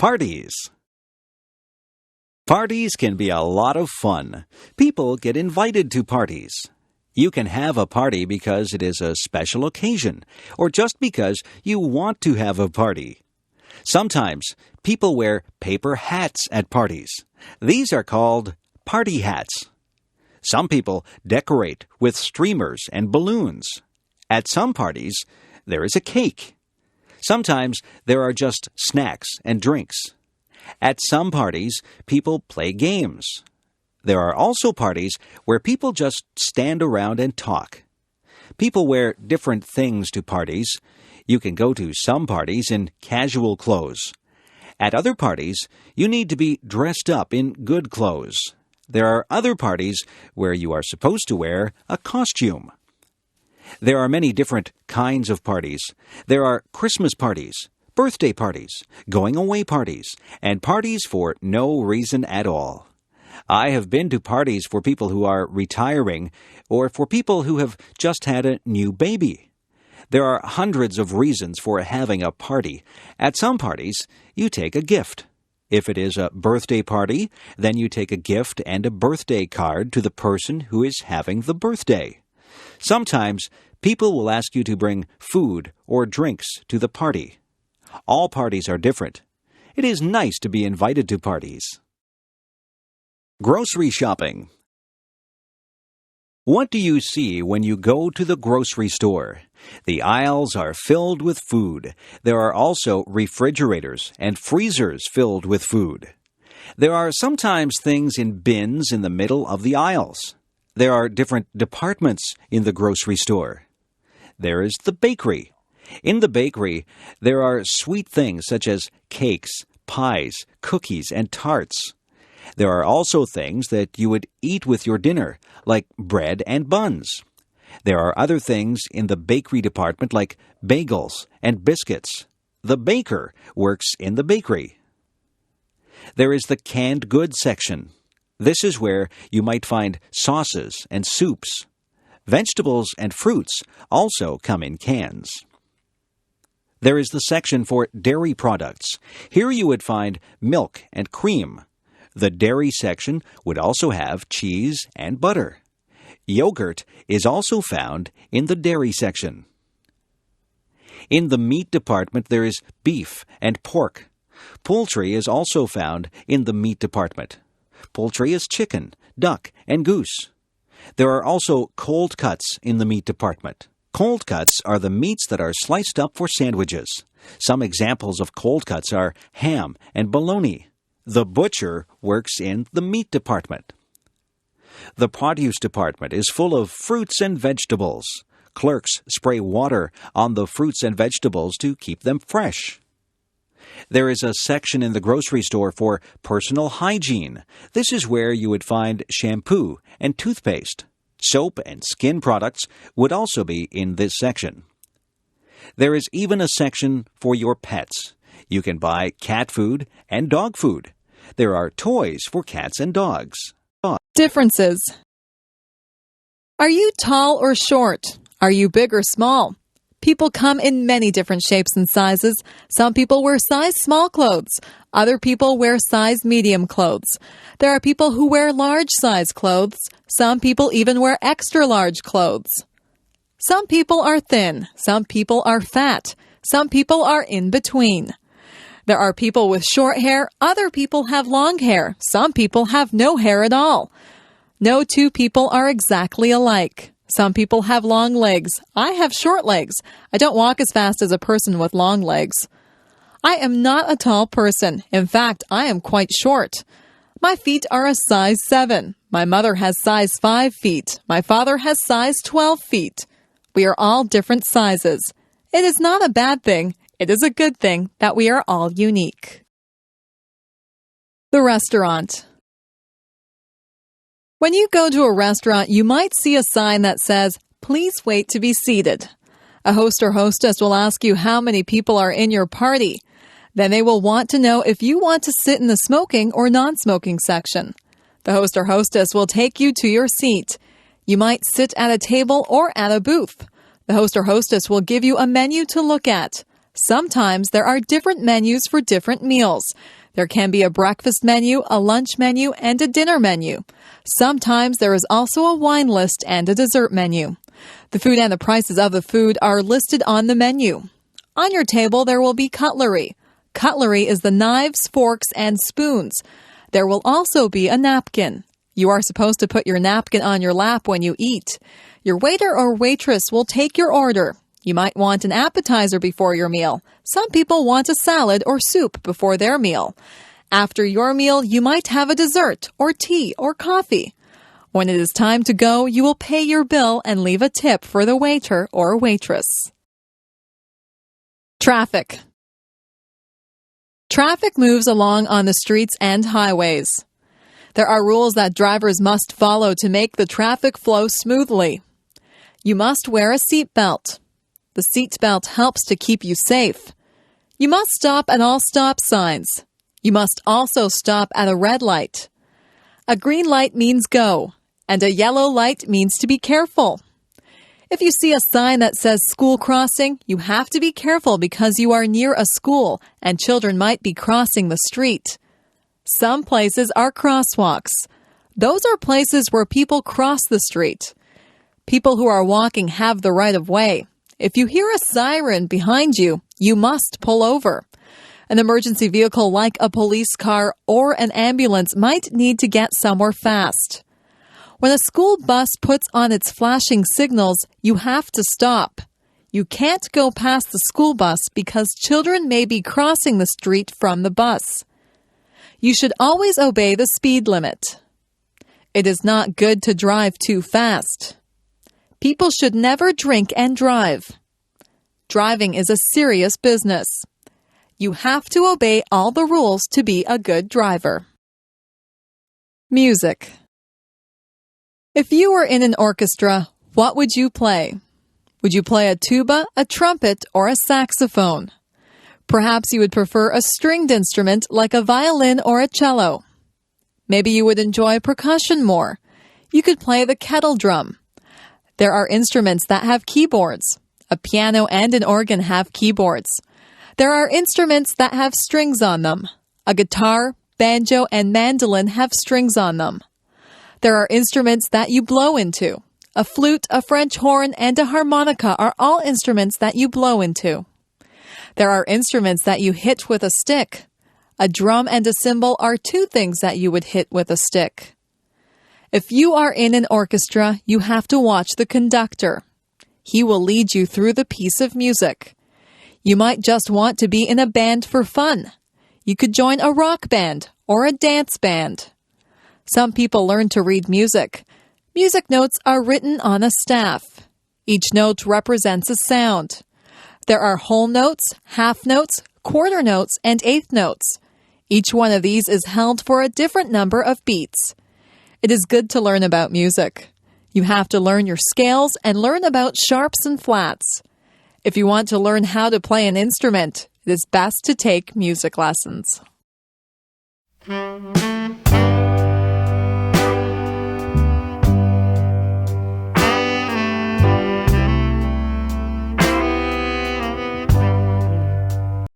Parties. Parties can be a lot of fun. People get invited to parties. You can have a party because it is a special occasion, or just because you want to have a party. Sometimes people wear paper hats at parties. These are called party hats. Some people decorate with streamers and balloons. At some parties, there is a cake. Sometimes there are just snacks and drinks. At some parties, people play games. There are also parties where people just stand around and talk. People wear different things to parties. You can go to some parties in casual clothes. At other parties, you need to be dressed up in good clothes. There are other parties where you are supposed to wear a costume. There are many different kinds of parties. There are Christmas parties, birthday parties, going-away parties, and parties for no reason at all. I have been to parties for people who are retiring or for people who have just had a new baby. There are hundreds of reasons for having a party. At some parties, you take a gift. If it is a birthday party, then you take a gift and a birthday card to the person who is having the birthday. Sometimes, people will ask you to bring food or drinks to the party. All parties are different. It is nice to be invited to parties. Grocery shopping. What do you see when you go to the grocery store? The aisles are filled with food. There are also refrigerators and freezers filled with food. There are sometimes things in bins in the middle of the aisles. There are different departments in the grocery store. There is the bakery. In the bakery, there are sweet things such as cakes, pies, cookies, and tarts. There are also things that you would eat with your dinner, like bread and buns. There are other things in the bakery department like bagels and biscuits. The baker works in the bakery. There is the canned goods section. This is where you might find sauces and soups. Vegetables and fruits also come in cans. There is the section for dairy products. Here you would find milk and cream. The dairy section would also have cheese and butter. Yogurt is also found in the dairy section. In the meat department, there is beef and pork. Poultry is also found in the meat department. Poultry is chicken, duck, and goose. There are also cold cuts in the meat department. Cold cuts are the meats that are sliced up for sandwiches. Some examples of cold cuts are ham and bologna. The butcher works in the meat department. The produce department is full of fruits and vegetables. Clerks spray water on the fruits and vegetables to keep them fresh. There is a section in the grocery store for personal hygiene. This is where you would find shampoo and toothpaste. Soap and skin products would also be in this section. There is even a section for your pets. You can buy cat food and dog food. There are toys for cats and dogs. Differences. Are you tall or short? Are you big or small? People come in many different shapes and sizes. Some people wear size small clothes. Other people wear size medium clothes. There are people who wear large size clothes. Some people even wear extra large clothes. Some people are thin. Some people are fat. Some people are in between. There are people with short hair. Other people have long hair. Some people have no hair at all. No two people are exactly alike. Some people have long legs. I have short legs. I don't walk as fast as a person with long legs. I am not a tall person. In fact, I am quite short. My feet are a size 7. My mother has size 5 feet. My father has size 12 feet. We are all different sizes. It is not a bad thing. It is a good thing that we are all unique. The restaurant. When you go to a restaurant, you might see a sign that says, "Please wait to be seated." A host or hostess will ask you how many people are in your party. Then they will want to know if you want to sit in the smoking or non-smoking section. The host or hostess will take you to your seat. You might sit at a table or at a booth. The host or hostess will give you a menu to look at. Sometimes there are different menus for different meals. There can be a breakfast menu, a lunch menu, and a dinner menu. Sometimes there is also a wine list and a dessert menu. The food and the prices of the food are listed on the menu. On your table, there will be cutlery. Cutlery is the knives, forks, and spoons. There will also be a napkin. You are supposed to put your napkin on your lap when you eat. Your waiter or waitress will take your order. You might want an appetizer before your meal. Some people want a salad or soup before their meal. After your meal, you might have a dessert or tea or coffee. When it is time to go, you will pay your bill and leave a tip for the waiter or waitress. Traffic. Traffic moves along on the streets and highways. There are rules that drivers must follow to make the traffic flow smoothly. You must wear a seatbelt. The seatbelt helps to keep you safe. You must stop at all stop signs. You must also stop at a red light. A green light means go, and a yellow light means to be careful. If you see a sign that says school crossing, you have to be careful because you are near a school and children might be crossing the street. Some places are crosswalks. Those are places where people cross the street. People who are walking have the right of way. If you hear a siren behind you, you must pull over. An emergency vehicle like a police car or an ambulance might need to get somewhere fast. When a school bus puts on its flashing signals, you have to stop. You can't go past the school bus because children may be crossing the street from the bus. You should always obey the speed limit. It is not good to drive too fast. People should never drink and drive. Driving is a serious business. You have to obey all the rules to be a good driver. Music. If you were in an orchestra, what would you play? Would you play a tuba, a trumpet, or a saxophone? Perhaps you would prefer a stringed instrument like a violin or a cello. Maybe you would enjoy percussion more. You could play the kettle drum. There are instruments that have keyboards. A piano and an organ have keyboards. There are instruments that have strings on them. A guitar, banjo, and mandolin have strings on them. There are instruments that you blow into. A flute, a French horn, and a harmonica are all instruments that you blow into. There are instruments that you hit with a stick. A drum and a cymbal are two things that you would hit with a stick. If you are in an orchestra, you have to watch the conductor. He will lead you through the piece of music. You might just want to be in a band for fun. You could join a rock band or a dance band. Some people learn to read music. Music notes are written on a staff. Each note represents a sound. There are whole notes, half notes, quarter notes, and eighth notes. Each one of these is held for a different number of beats. It is good to learn about music. You have to learn your scales and learn about sharps and flats. If you want to learn how to play an instrument, it is best to take music lessons.